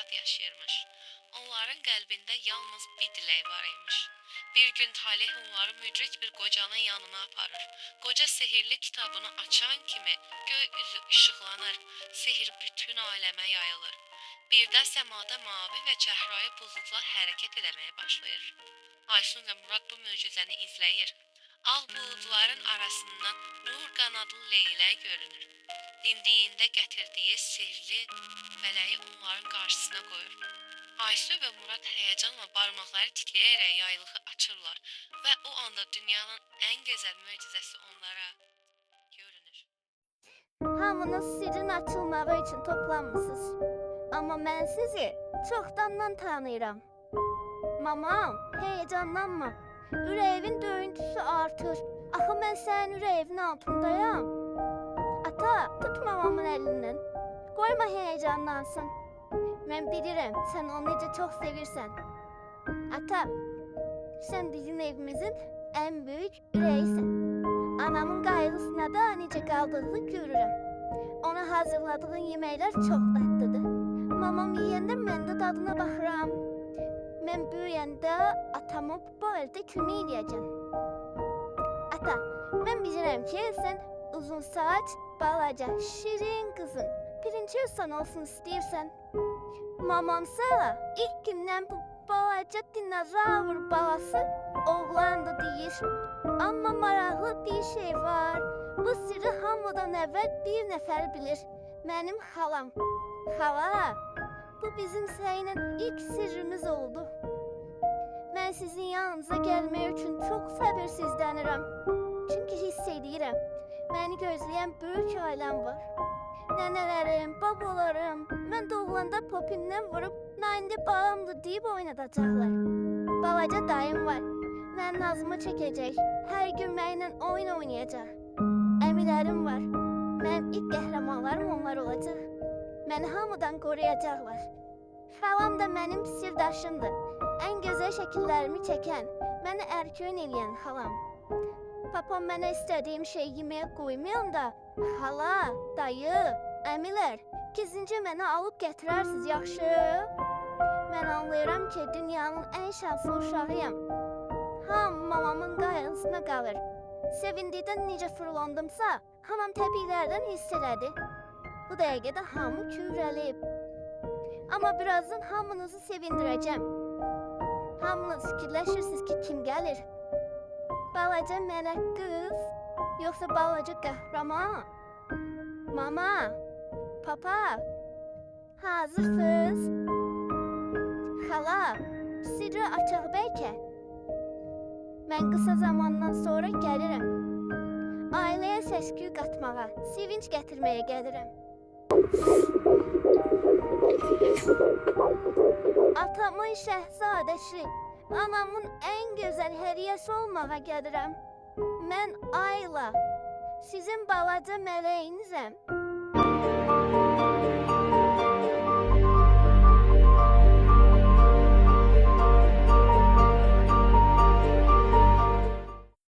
Murad yaşayırmış. Onların qəlbində yalnız bir dilək var imiş. Bir gün Talih onları müdrik bir qocanın yanına aparır. Qoca sehirli kitabını açan kimi göy üzü işıqlanır, sehir bütün aləmə yayılır. Birdə səmada mavi və çəhrayı buludlar hərəkət etməyə başlayır. Aysun və Murad bu möcüzəni izləyir. Ağ buludların arasından nur qanadlı leylək görünür. Dimdiyində gətirdiyi sihirli mələyi onların qarşısına qoyur. Aysu və Murad həyəcanla barmaqları titrəyərək yaylığı açırlar və o anda dünyanın ən gözəl möcüzəsi onlara görünür. Hamınız sirrin açılmağı için toplanmışsınız. Ama ben sizi çoxdandan tanıyıram. Mamam, heyecanlanma. Ürəyin döyüntüsü artır. Axı mən sənin ürəyinin altındayam. Ata, tut mamamın əlindən. Qoyma heyecanlansın. Mən bilirəm, sən onu necə çox sevirsən. Ata, sən bizim evimizin ən böyük ürəyisən. Anamın qayğısına da necə qaldığını görürəm. Ona hazırladığın yeməklər çox dadlıdır. Mamam yeyəndə mən də dadına baxıram. Mən böyüyəndə atamı bu evdə kömək eləyəcəm. Ata, mən bilirəm ki, sən uzun saç, balaca, şirin qızın. Birinci insan olsun istəyirsən. Mamamsa ilk gündən bu balaca dinozavr balası oğlandı deyir. Amma maraqlı bir şey var. Bu sirri hamıdan əvvəl bir nəfər bilir. Mənim xalam. Xala, bu bizim səninlə ilk sirrimiz oldu. Mən sizin yanınıza gəlmək üçün çox səbirsizlənirəm. Çünki hiss edirəm, məni gözləyən böyük ailəm var. Nənələrim, babalarım, mən doğulanda popindən vurub, "Nayndi bağımdır" deyib oynadacaqlar. Balaca dayım var, mənim nazımı çəkəcək, hər gün mənimlə oyun oynayacaq. Əmilərim var, mənim ilk qəhrəmanlarım onlar olacaq. Məni hamıdan qoruyacaqlar. Xalam da mənim sirdaşımdır. Ən gözəl şəkillərimi çəkən, məni ərköyün eləyən xalam. Papam mənə istədiyim şey yeməyə qoymayanda, xala, dayı, əmilər, gizlincə mənə alıb gətirərsiniz, yaxşı? Mən anlayıram ki, dünyanın ən şanslı uşağıyam. Hamı mamamın qayğısına qalır. Sevindikdən necə fırlandımsa, hamam təpiklərdən hiss elədi. Bu dəqiqədə hamı küyrəlib. Amma birazdan hamınızı sevindirəcəm. Hamınız fikirləşirsiniz ki, kim gəlir? Balaca mələk qız, yoxsa balaca qəhrəman? Mama, papa, hazırsınız? Xala, sirri açıq bəlkə. Mən qısa zamandan sonra gəlirəm. Ailəyə səs-küy qatmağa, sevinç gətirməyə gəlirəm. Atamın şəhzadəsi, anamın ən gözəl hədiyyəsi olmağa gəlirəm. Mən Ayla, sizin balaca mələyinizəm.